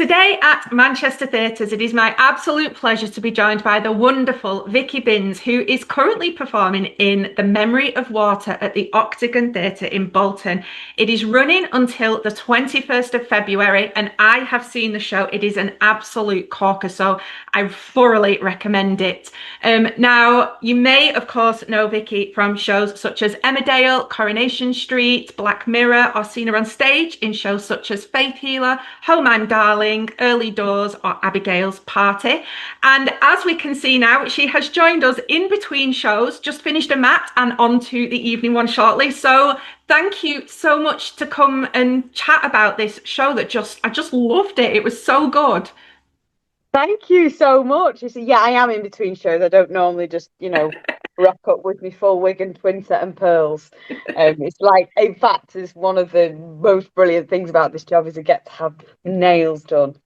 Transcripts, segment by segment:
Today at Manchester Theatres, it is my absolute pleasure to be joined by the wonderful Vicky Binns, who is currently performing in The Memory of Water at the Octagon Theatre in Bolton. It is running until the 21st of February, and I have seen the show. It is an absolute corker, so I thoroughly recommend it. Now, you may, of course, know Vicky from shows such as Emmerdale, Coronation Street, Black Mirror, or seen her on stage in shows such as Faith Healer, Home I'm Darling, Early Doors, or Abigail's Party. And as we can see now, she has joined us in between shows, just finished a mat and on to the evening one shortly. So thank you so much to come and chat about this show that I just loved it. It was so good. Thank you so much. You see, yeah, I am in between shows. I don't normally just, rock up with me full wig and twin set and pearls. It's like, in fact, it's one of the most brilliant things about this job is I get to have nails done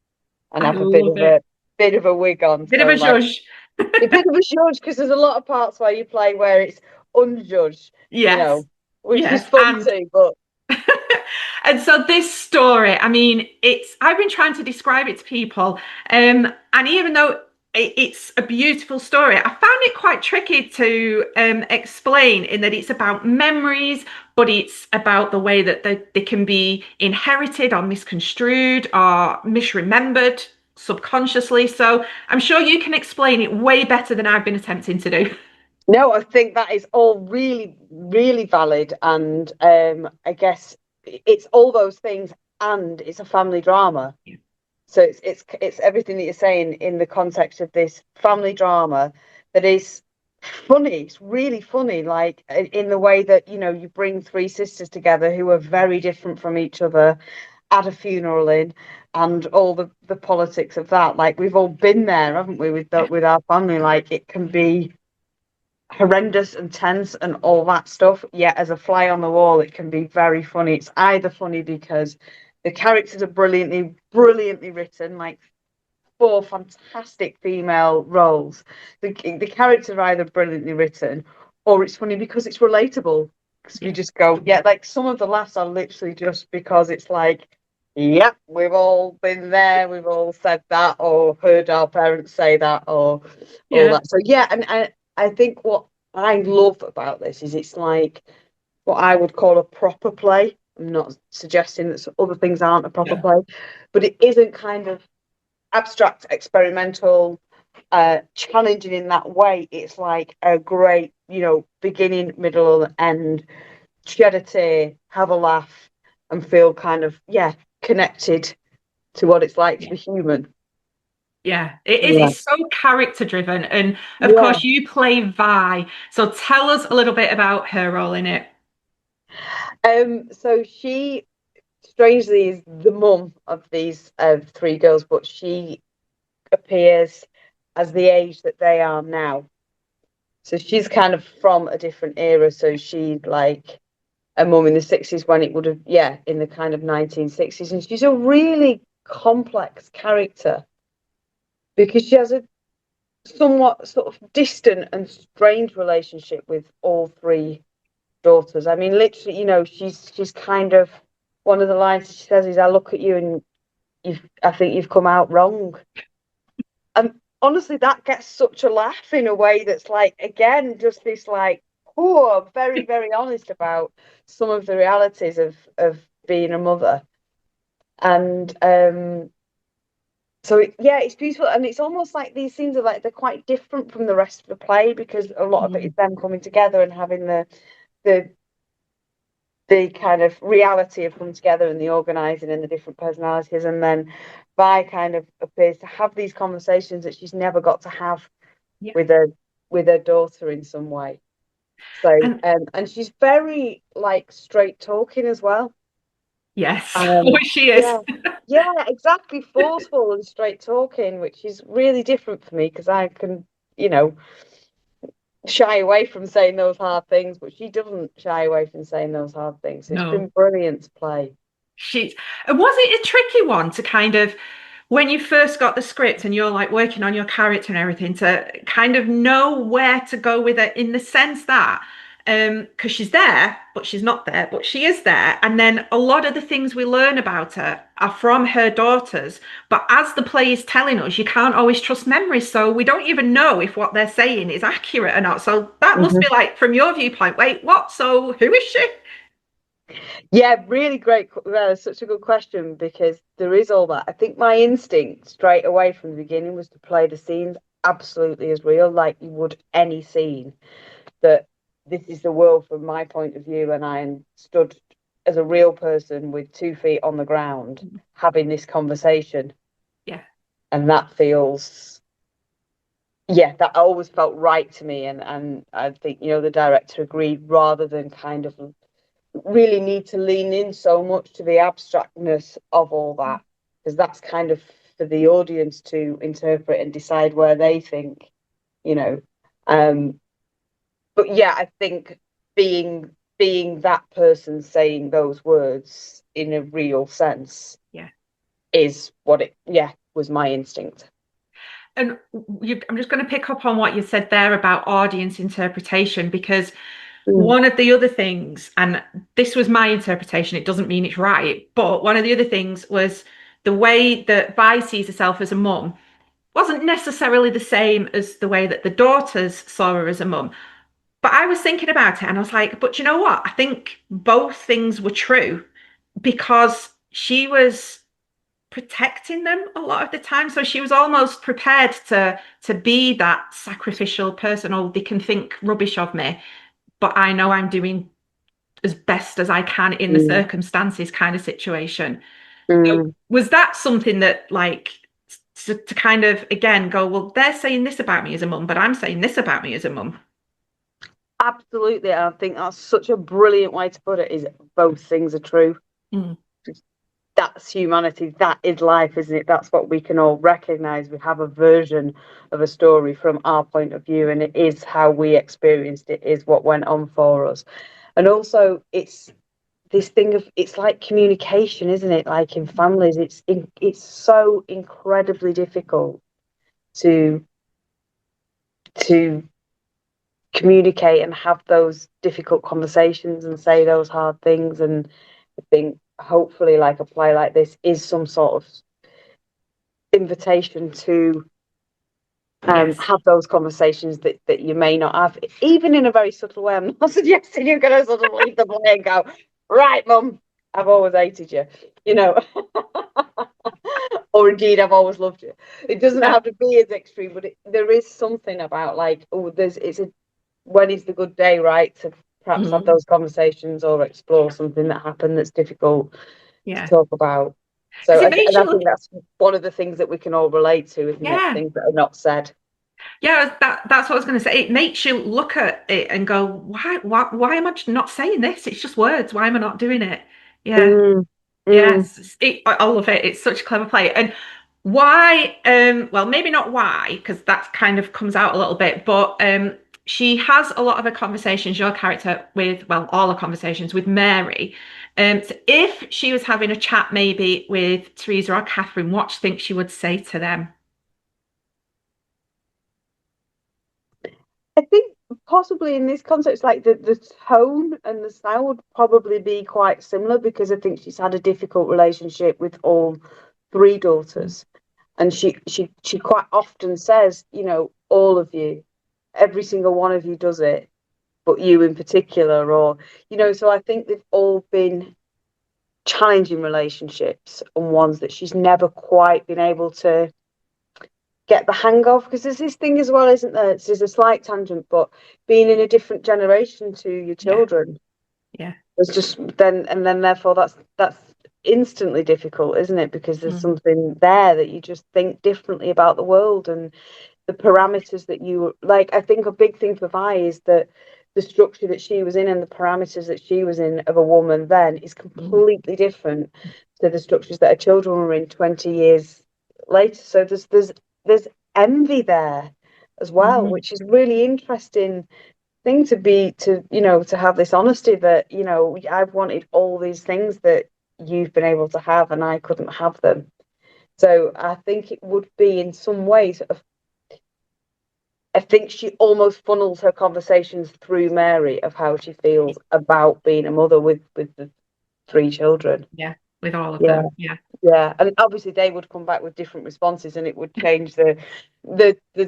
and I have a love it. bit of a wig on. Bit of So a like zhuzh. a bit of a judge because there's a lot of parts where you play where it's unjudged, Yes, which is yes. fun too. But And so this story, I mean, I've been trying to describe it to people, and even though it's a beautiful story, I found it quite tricky to explain in that it's about memories, but it's about the way that they can be inherited or misconstrued or misremembered subconsciously. So I'm sure you can explain it way better than I've been attempting to do. no, I think that is all really, really valid. And I guess it's all those things, and it's a family drama. Yeah. So it's everything that you're saying in the context of this family drama that is funny. It's really funny, like in the way that you bring three sisters together who are very different from each other at a funeral and all the politics of that. Like we've all been there, haven't we, with our family? Like it can be horrendous and tense and all that stuff. Yet as a fly on the wall, it can be very funny. It's either funny because the characters are brilliantly written, like four fantastic female roles. The characters are either brilliantly written or it's funny because it's relatable. Because we Yeah. just go, yeah, like some of the laughs are literally just because it's like, yep, we've all been there, we've all said that or heard our parents say that or all Yeah. that. So yeah, and I think what I love about this is it's like what I would call a proper play. I'm not suggesting that other things aren't a proper Yeah. play, but it isn't kind of abstract, experimental, challenging in that way. It's like a great, beginning, middle, and end. Shed a tear, have a laugh, and feel kind of connected to what it's like to Yeah. be human. Yeah, it is. Yeah, It's so character driven. And of yeah. course, you play Vi. So tell us a little bit about her role in it. So she strangely is the mum of these three girls, but she appears as the age that they are now. So she's kind of from a different era. So she's like a mum in the 60s when it would have, in the kind of 1960s. And she's a really complex character because she has a somewhat sort of distant and strange relationship with all three daughters. I mean, literally, she's kind of one of the lines she says is, "I look at you and I think you've come out wrong." And honestly, that gets such a laugh in a way that's like, again, just this like, oh, very, very honest about some of the realities of being a mother. And so it's beautiful, and it's almost like these scenes are like they're quite different from the rest of the play because a lot of it is Mm. them coming together and having the the kind of reality of coming together and the organizing and the different personalities, and then Vi kind of appears to have these conversations that she's never got to have Yeah. with her daughter in some way. So And and she's very like straight talking as well. yes, Um, she is. yeah, yeah, exactly. Forceful and straight talking, which is really different for me because I can, you know, shy away from saying those hard things, but she doesn't shy away from saying those hard things. So it's No, been brilliant to play. she's. Was it a tricky one to kind of, when you first got the script and you're like working on your character and everything, to kind of know where to go with it in the sense that because she's there, but she's not there, but she is there. And then a lot of the things we learn about her are from her daughters. But as the play is telling us, you can't always trust memories. So we don't even know if what they're saying is accurate or not. So that must be like, from your viewpoint, wait, what? So who is she? Yeah, really great. Such a good question, because there is all that. I think my instinct straight away from the beginning was to play the scenes absolutely as real, like you would any scene. That this is the world from my point of view, and I am stood as a real person with 2 feet on the ground having this conversation. Yeah. And that feels, yeah, that always felt right to me. And I think, the director agreed, rather than kind of really need to lean in so much to the abstractness of all that, because that's kind of for the audience to interpret and decide where they think, you know. But yeah, I think being that person saying those words in a real sense, Yeah, is what it, yeah, was my instinct. and I'm just going to pick up on what you said there about audience interpretation, because one of the other things, and this was my interpretation, it doesn't mean it's right, but one of the other things was the way that Vi sees herself as a mum wasn't necessarily the same as the way that the daughters saw her as a mum. But I was thinking about it and I was like, but you know what? I think both things were true, because she was protecting them a lot of the time. So she was almost prepared to be that sacrificial person. Oh, they can think rubbish of me, but I know I'm doing as best as I can in the Mm. circumstances kind of situation. So Mm. was that something that, like, to kind of again go, well, they're saying this about me as a mum, but I'm saying this about me as a mum? Absolutely. I think that's such a brilliant way to put it, is both things are true. Mm. That's humanity. That is life, isn't it? That's what we can all recognize. We have a version of a story from our point of view, and it is how we experienced it, is what went on for us. And also, it's this thing of, it's like communication, isn't it? Like in families, it's so incredibly difficult to to communicate and have those difficult conversations and say those hard things. And I think hopefully, like, a play like this is some sort of invitation to Yes. have those conversations that you may not have, even in a very subtle way. I'm not suggesting you're going to sort of leave the play and go, right, mum, I've always hated you, you know, or indeed, I've always loved you. It doesn't Yeah. have to be as extreme, but there is something about, like, oh, when is the good day, right, to perhaps have Mm. those conversations or explore something that happened that's difficult to Yeah. talk about. So, Because it and makes I you, think that's one of the things that we can all relate to, isn't it? yeah. Things that are not said. Yeah, that's what I was going to say. It makes you look at it and go, why am I not saying this? It's just words. Why am I not doing it? Yeah. Mm, mm. Yes. I love it. It's such a clever play. And why, well, maybe not why, because that kind of comes out a little bit, but she has a lot of her conversations, your character, with, well, all her conversations with Mary. So if she was having a chat maybe with Teresa or Catherine, what do you think she would say to them? I think possibly in this context, like the tone and the style would probably be quite similar, because I think she's had a difficult relationship with all three daughters. And she quite often says, all of you, every single one of you does it, but you in particular, or, so I think they've all been challenging relationships, and ones that she's never quite been able to get the hang of. Because there's this thing as well, isn't there? There's a slight tangent, but being in a different generation to your Yeah. children, Yeah. it's just then therefore that's instantly difficult, isn't it? Because there's Mm. something there that you just think differently about the world, and the parameters that you like. I think a big thing for Vi is that the structure that she was in and the parameters that she was in of a woman then is Mm. completely different to the structures that her children were in 20 years later. So there's envy there as well, Mhm. which is really interesting thing to be, to have this honesty that, I've wanted all these things that you've been able to have, and I couldn't have them. So I think it would be in some ways I think she almost funnels her conversations through Mary of how she feels about being a mother with the three children. Yeah, with all of Yeah, them. Yeah. yeah, and obviously they would come back with different responses, and it would change the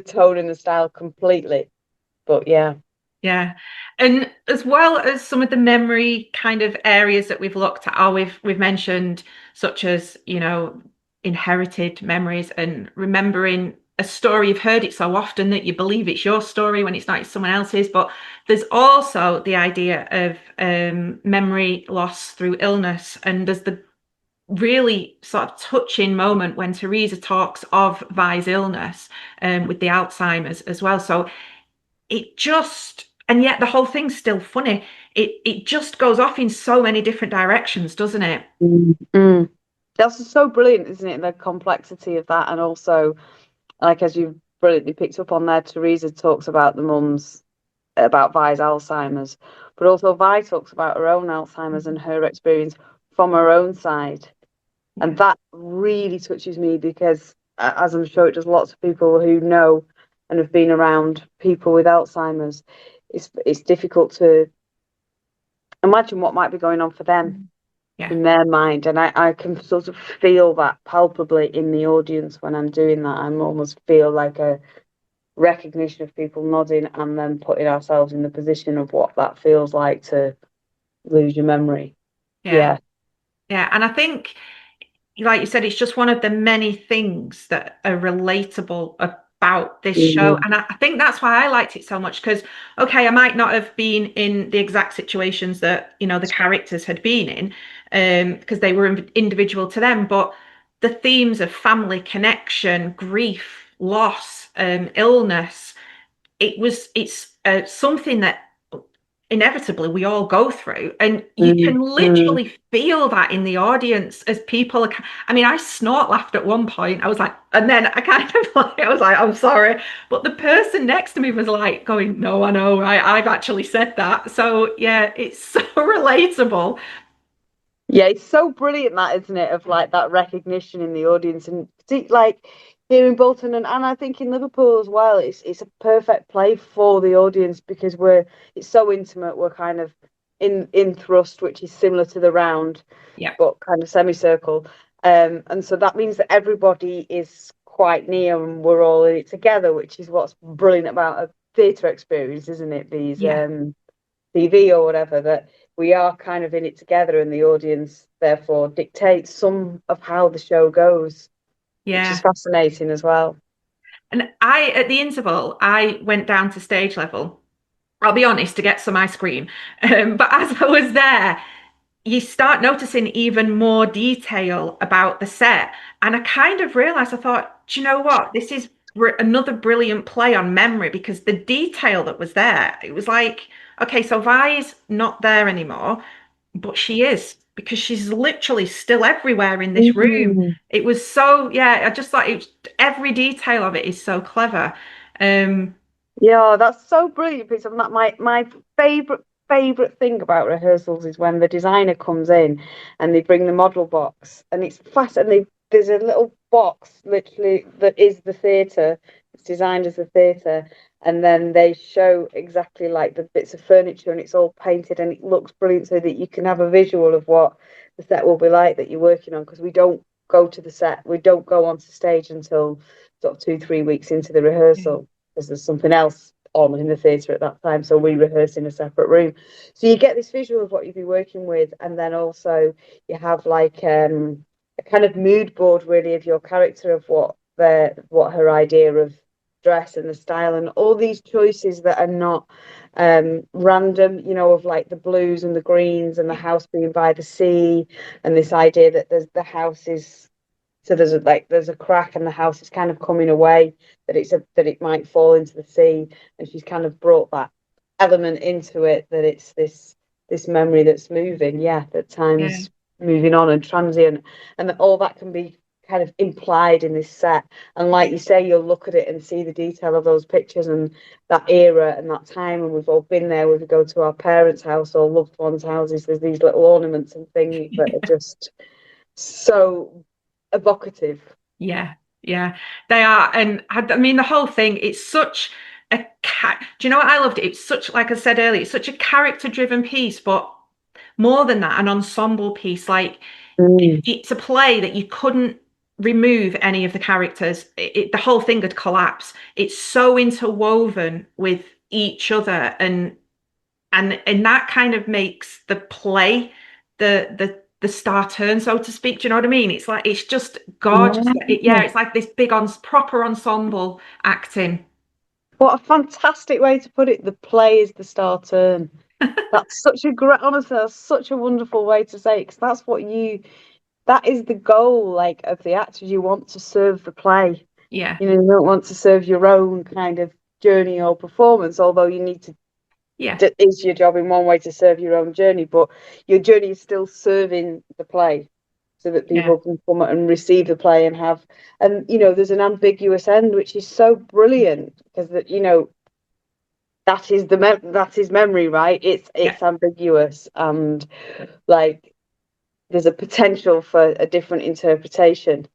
tone and the style completely. But yeah. Yeah. And as well as some of the memory kind of areas that we've looked at, we've mentioned such as, inherited memories and remembering a story. You've heard it so often that you believe it's your story when it's not, it's someone else's. But there's also the idea of memory loss through illness. And there's the really sort of touching moment when Teresa talks of Vi's illness with the Alzheimer's as well. So it just, and yet the whole thing's still funny. It just goes off in so many different directions, doesn't it? Mm. That's so brilliant, isn't it? The complexity of that, and also, like as you've brilliantly picked up on there, Teresa talks about the mum's about Vi's Alzheimer's, but also Vi talks about her own Alzheimer's and her experience from her own side. And Yeah, that really touches me because, as I'm sure it does lots of people who know and have been around people with Alzheimer's, it's difficult to imagine what might be going on for them yeah, in their mind. And I can sort of feel that palpably in the audience when I'm doing that. I almost feel like a recognition of people nodding and then putting ourselves in the position of what that feels like to lose your memory. yeah, Yeah. yeah. And I think, like you said, it's just one of the many things that are relatable about this show. Mm, And I think that's why I liked it so much because, okay, I might not have been in the exact situations that, the characters had been in, because they were individual to them, but the themes of family connection, grief, loss, illness, it's something that inevitably we all go through, and you mm, can mm. literally feel that in the audience as people are, I mean, I snort laughed at one point. I was like, and then I kind of like, I was like, I'm sorry, but the person next to me was like going, no, I know, I've actually said that. So yeah, it's so relatable. Yeah, it's so brilliant that, isn't it, of like that recognition in the audience and like here in Bolton and I think in Liverpool as well, it's a perfect play for the audience because it's so intimate, we're kind of in thrust, which is similar to the round, Yeah, but kind of semicircle. And so that means that everybody is quite near and we're all in it together, which is what's brilliant about a theatre experience, isn't it? These yeah, TV or whatever, that we are kind of in it together and the audience therefore dictates some of how the show goes, which is yeah. fascinating as well. And at the interval, I went down to stage level, I'll be honest, to get some ice cream. But as I was there, you start noticing even more detail about the set. And I kind of realized, I thought, do you know what? This is another brilliant play on memory because the detail that was there, it was like, okay, so Vi's not there anymore, but she is because she's literally still everywhere in this room. Mm. It was so, yeah, I just thought every detail of it is so clever. Um, Yeah, that's so brilliant piece of that. My favorite thing about rehearsals is when the designer comes in and they bring the model box and it's fast and there's a little box literally that is the theatre. It's designed as a theatre, and then they show exactly like the bits of furniture and it's all painted and it looks brilliant so that you can have a visual of what the set will be like that you're working on because we don't go to the set, we don't go onto stage until sort of 2, 3 weeks into the rehearsal because there's something else on in the theatre at that time. So we rehearse in a separate room. So you get this visual of what you'd be working with, and then also you have like a kind of mood board really of your character of what her idea of dress and the style and all these choices that are not random, of like the blues and the greens and the house being by the sea and this idea that the house is so there's a crack and the house is kind of coming away, that it might fall into the sea, and she's kind of brought that element into it that it's this memory that's moving, yeah, that yeah, time's moving on and transient, and that all that can be kind of implied in this set. And like you say, you'll look at it and see the detail of those pictures and that era and that time, and we've all been there. When we go to our parents' house or loved ones' houses, there's these little ornaments and things that are just so evocative. yeah, yeah. They are, and I mean the whole thing. It's such a do you know what I loved? It's such, like I said earlier, it's such a character-driven piece, but more than that, an ensemble piece. Like Mm. it's a play that you couldn't remove any of the characters. The whole thing would collapse. It's so interwoven with each other, and that kind of makes the play the star turn, so to speak. Do you know what I mean? It's like it's just gorgeous. Yeah. It's like this big on proper ensemble acting. What a fantastic way to put it. The play is the star turn. That's such a great, honestly, that's such a wonderful way to say it, because that is the goal, like, of the actors. You want to serve the play. Yeah, You don't want to serve your own kind of journey or performance, although you need to, yeah, that is your job in one way to serve your own journey, but your journey is still serving the play so that yeah, people can come and receive the play and have, and there's an ambiguous end, which is so brilliant, because that is that is memory, right? It's yeah, it's ambiguous, and like there's a potential for a different interpretation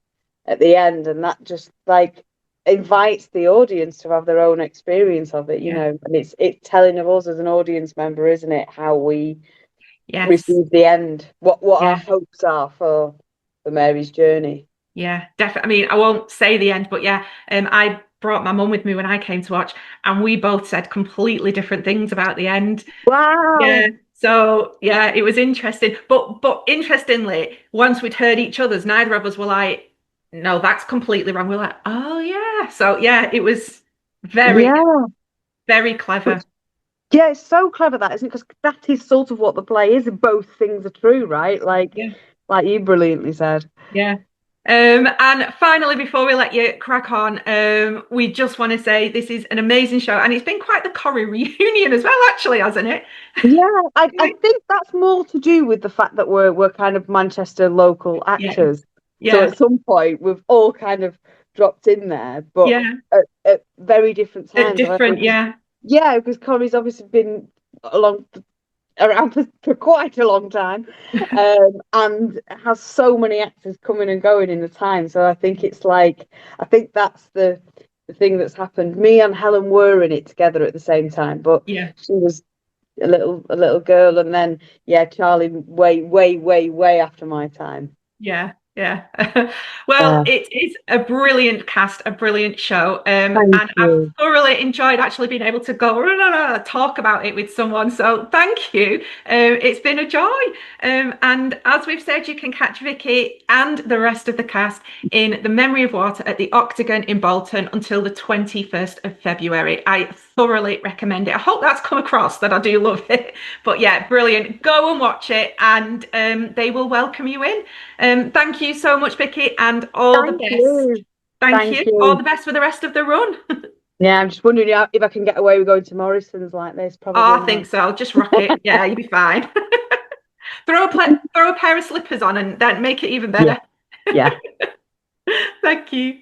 at the end, and that just like invites the audience to have their own experience of it, yeah, and it's telling of us as an audience member, isn't it, how we yes, receive the end, what our yeah. hopes are for Mary's journey. Yeah, definitely. I mean, I won't say the end, but yeah, I brought my mum with me when I came to watch, and we both said completely different things about the end. Yeah. Wow. So yeah, it was interesting. But interestingly, once we'd heard each other's, neither of us were like, no, that's completely wrong. We're like, oh yeah. So yeah, it was very, Yeah. very clever. Yeah, it's so clever, that, isn't it? Because that is sort of what the play is. Both things are true, right? Yeah. Like you brilliantly said. Yeah. And finally, before we let you crack on, we just want to say this is an amazing show, and it's been quite the Corrie reunion as well, actually, hasn't it? Yeah, I think that's more to do with the fact that we're kind of Manchester local Yeah, actors. So yeah, at some point we've all kind of dropped in there, but yeah. at very different times. I Different, think, yeah, yeah, because Corrie's obviously been along around for quite a long time, and has so many actors coming and going in the time. So I think I think that's the thing that's happened. Me and Helen were in it together at the same time, but yeah. she was a little girl, and then yeah, Charlie way way way way after my time. Yeah, yeah. Well, Yeah, it is a brilliant cast, a brilliant show, thank and I've you. thoroughly enjoyed actually being able to go talk about it with someone. So thank you. It's been a joy. And as we've said, you can catch Vicky and the rest of the cast in The Memory of Water at the Octagon in Bolton until the 21st of February. I thoroughly recommend it. I hope that's come across that I do love it. But yeah, brilliant. Go and watch it, and they will welcome you in. Thank you so much, Vicky, and all the Thank best. you. Thank Thank you. All you. the best for the rest of the run. Yeah, I'm just wondering if I can get away with going to Morrison's like this. Oh, Probably I not. think so. Just rock it. Yeah, you'll be fine. Throw a pair of slippers on and then make it even Yeah, better. yeah. Thank you.